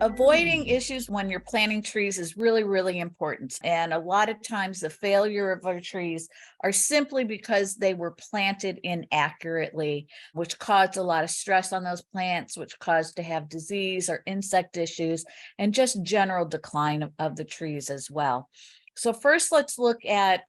Avoiding issues when you're planting trees is really, really important. And a lot of times the failure of our trees are simply because they were planted inaccurately, which caused a lot of stress on those plants, which caused to have disease or insect issues, and just general decline of the trees as well. So first, let's look at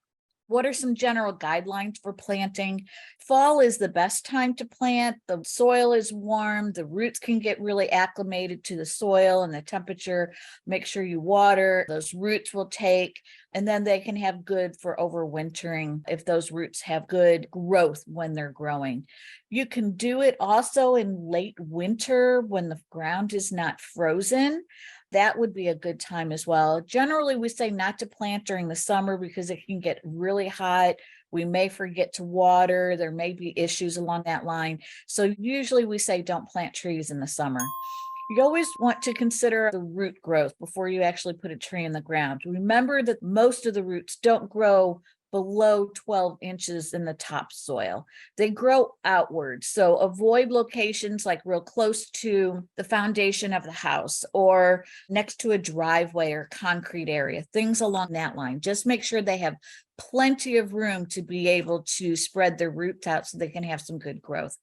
what are some general guidelines for planting? Fall is the best time to plant. The soil is warm. The roots can get really acclimated to the soil and the temperature. Make sure you water. Those roots will take, and then they can have good for overwintering if those roots have good growth when they're growing. You can do it also in late winter when the ground is not frozen. That would be a good time as well. Generally, we say not to plant during the summer because it can get really hot. We may forget to water. There may be issues along that line. So usually we say don't plant trees in the summer. You always want to consider the root growth before you actually put a tree in the ground. Remember that most of the roots don't grow below 12 inches in the topsoil. They grow outward. So avoid locations like real close to the foundation of the house or next to a driveway or concrete area, things along that line. Just make sure they have plenty of room to be able to spread their roots out so they can have some good growth.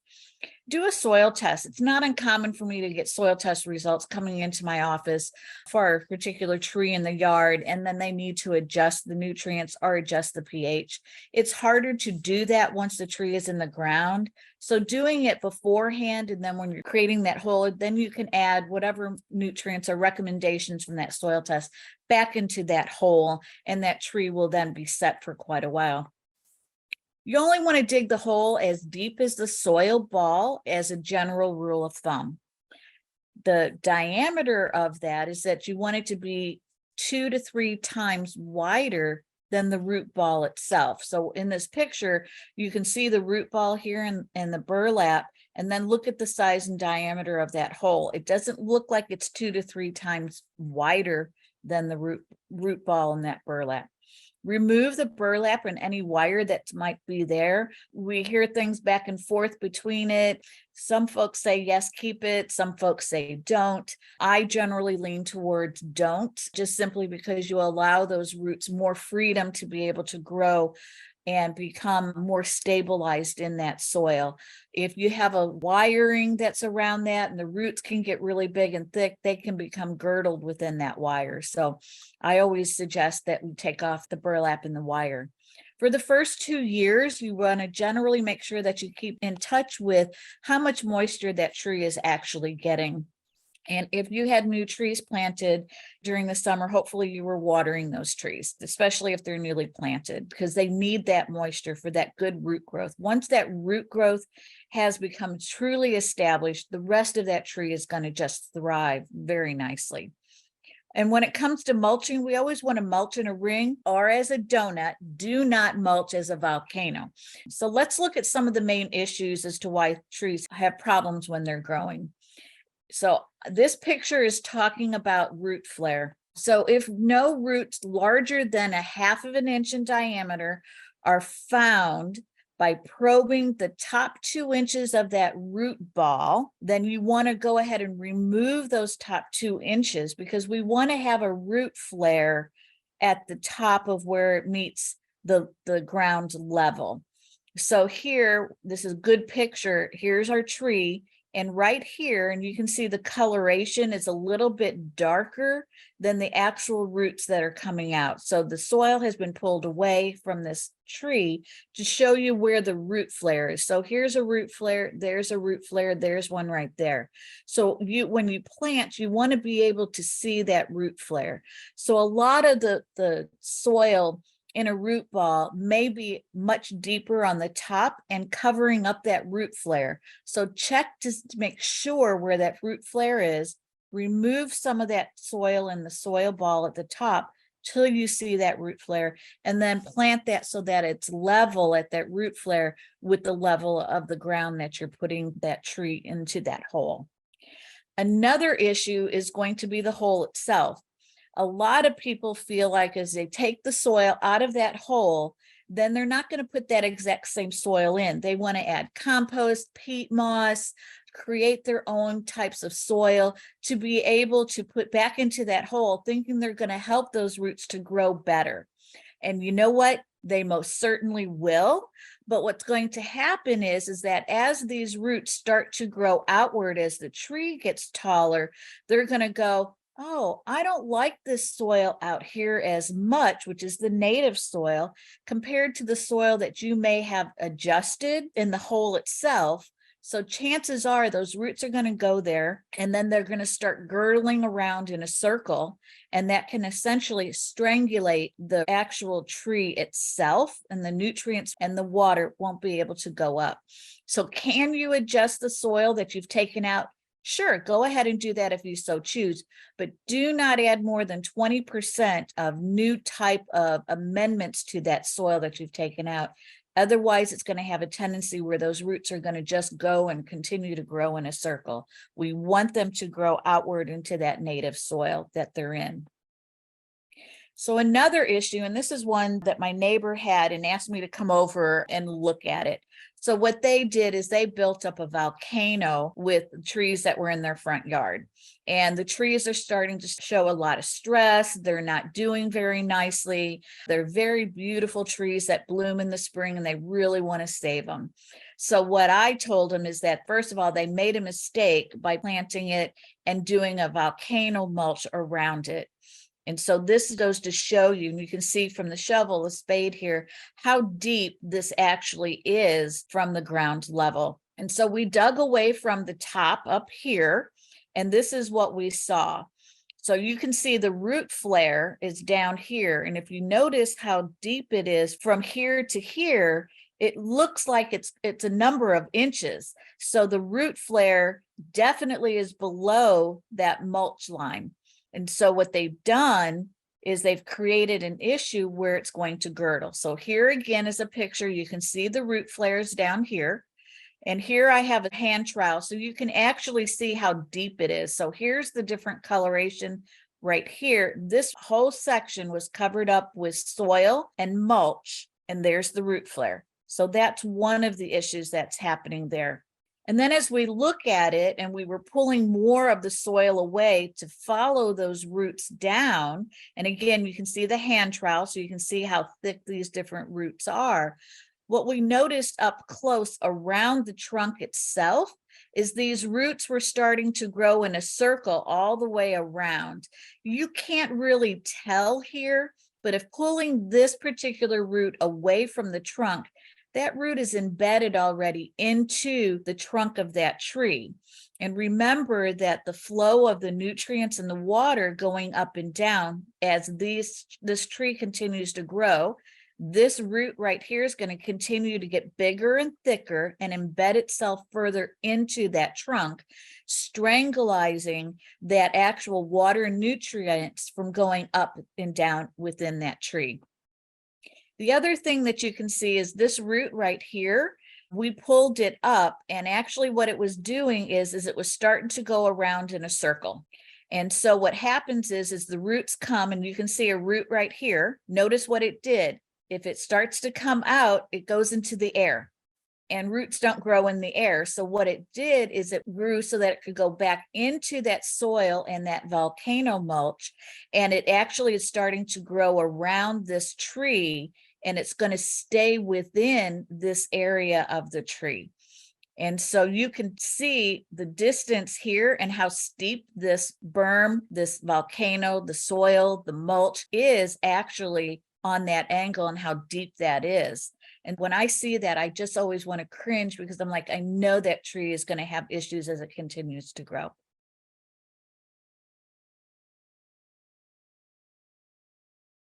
Do a soil test. It's not uncommon for me to get soil test results coming into my office for a particular tree in the yard, and then they need to adjust the nutrients or adjust the pH. It's harder to do that once the tree is in the ground. So doing it beforehand, and then when you're creating that hole, then you can add whatever nutrients or recommendations from that soil test back into that hole, and that tree will then be set for quite a while. You only want to dig the hole as deep as the soil ball as a general rule of thumb. The diameter of that is that you want it to be 2 to 3 times wider than the root ball itself. So in this picture, you can see the root ball here and the burlap, and then look at the size and diameter of that hole. It doesn't look like it's 2 to 3 times wider than the root ball in that burlap. Remove the burlap and any wire that might be there. We hear things back and forth between it. Some folks say, yes, keep it. Some folks say don't. I generally lean towards don't, just simply because you allow those roots more freedom to be able to grow and become more stabilized in that soil. If you have a wiring that's around that and the roots can get really big and thick, they can become girdled within that wire. So I always suggest that we take off the burlap and the wire. For the first 2 years, you want to generally make sure that you keep in touch with how much moisture that tree is actually getting. And if you had new trees planted during the summer, hopefully you were watering those trees, especially if they're newly planted, because they need that moisture for that good root growth. Once that root growth has become truly established, the rest of that tree is going to just thrive very nicely. And when it comes to mulching, we always want to mulch in a ring or as a donut. Do not mulch as a volcano. So let's look at some of the main issues as to why trees have problems when they're growing. So this picture is talking about root flare. So if no roots larger than 1/2 inch in diameter are found by probing the top 2 inches of that root ball, then you want to go ahead and remove those top 2 inches, because we want to have a root flare at the top of where it meets the ground level. So here, this is a good picture. Here's our tree. And right here, and you can see the coloration is a little bit darker than the actual roots that are coming out. So the soil has been pulled away from this tree to show you where the root flare is. So here's a root flare, there's a root flare, there's one right there. So when you plant, you want to be able to see that root flare. So a lot of the soil in a root ball may be much deeper on the top and covering up that root flare. So check to make sure where that root flare is. Remove some of that soil in the soil ball at the top till you see that root flare, and then plant that so that it's level at that root flare with the level of the ground that you're putting that tree into that hole. Another issue is going to be the hole itself. A lot of people feel like as they take the soil out of that hole, then they're not going to put that exact same soil in. They want to add compost, peat moss, create their own types of soil to be able to put back into that hole, thinking they're going to help those roots to grow better. And you know what? They most certainly will. But what's going to happen is that as these roots start to grow outward, as the tree gets taller, they're going to go, oh, I don't like this soil out here as much, which is the native soil, compared to the soil that you may have adjusted in the hole itself. So chances are those roots are going to go there, and then they're going to start girdling around in a circle, and that can essentially strangulate the actual tree itself, and the nutrients and the water won't be able to go up. So can you adjust the soil that you've taken out? Sure, go ahead and do that if you so choose, but do not add more than 20% of new type of amendments to that soil that you've taken out. Otherwise, it's going to have a tendency where those roots are going to just go and continue to grow in a circle. We want them to grow outward into that native soil that they're in. So another issue, and this is one that my neighbor had and asked me to come over and look at it. So what they did is they built up a volcano with trees that were in their front yard. And the trees are starting to show a lot of stress. They're not doing very nicely. They're very beautiful trees that bloom in the spring, and they really want to save them. So what I told them is that, first of all, they made a mistake by planting it and doing a volcano mulch around it. And so this goes to show you, and you can see from the shovel, the spade here, how deep this actually is from the ground level. And so we dug away from the top up here, and this is what we saw. So you can see the root flare is down here. And if you notice how deep it is from here to here, it looks like it's a number of inches. So the root flare definitely is below that mulch line. And so what they've done is they've created an issue where it's going to girdle. So here again is a picture. You can see the root flares down here. And here I have a hand trowel, so you can actually see how deep it is. So here's the different coloration right here. This whole section was covered up with soil and mulch, and there's the root flare. So that's one of the issues that's happening there. And then as we look at it, and we were pulling more of the soil away to follow those roots down, and again, you can see the hand trowel, so you can see how thick these different roots are. What we noticed up close around the trunk itself is these roots were starting to grow in a circle all the way around. You can't really tell here, but if pulling this particular root away from the trunk, that root is embedded already into the trunk of that tree. And remember that the flow of the nutrients and the water going up and down as this tree continues to grow, this root right here is going to continue to get bigger and thicker and embed itself further into that trunk, strangulizing that actual water and nutrients from going up and down within that tree. The other thing that you can see is this root right here. We pulled it up, and actually what it was doing is it was starting to go around in a circle. And so what happens is the roots come, and you can see a root right here. Notice what it did. If it starts to come out, it goes into the air, and roots don't grow in the air. So what it did is it grew so that it could go back into that soil and that volcano mulch. And it actually is starting to grow around this tree, and it's going to stay within this area of the tree. And so you can see the distance here and how steep this berm, this volcano, the soil, the mulch is actually on that angle, and how deep that is. And when I see that, I just always want to cringe, because I'm like, I know that tree is going to have issues as it continues to grow.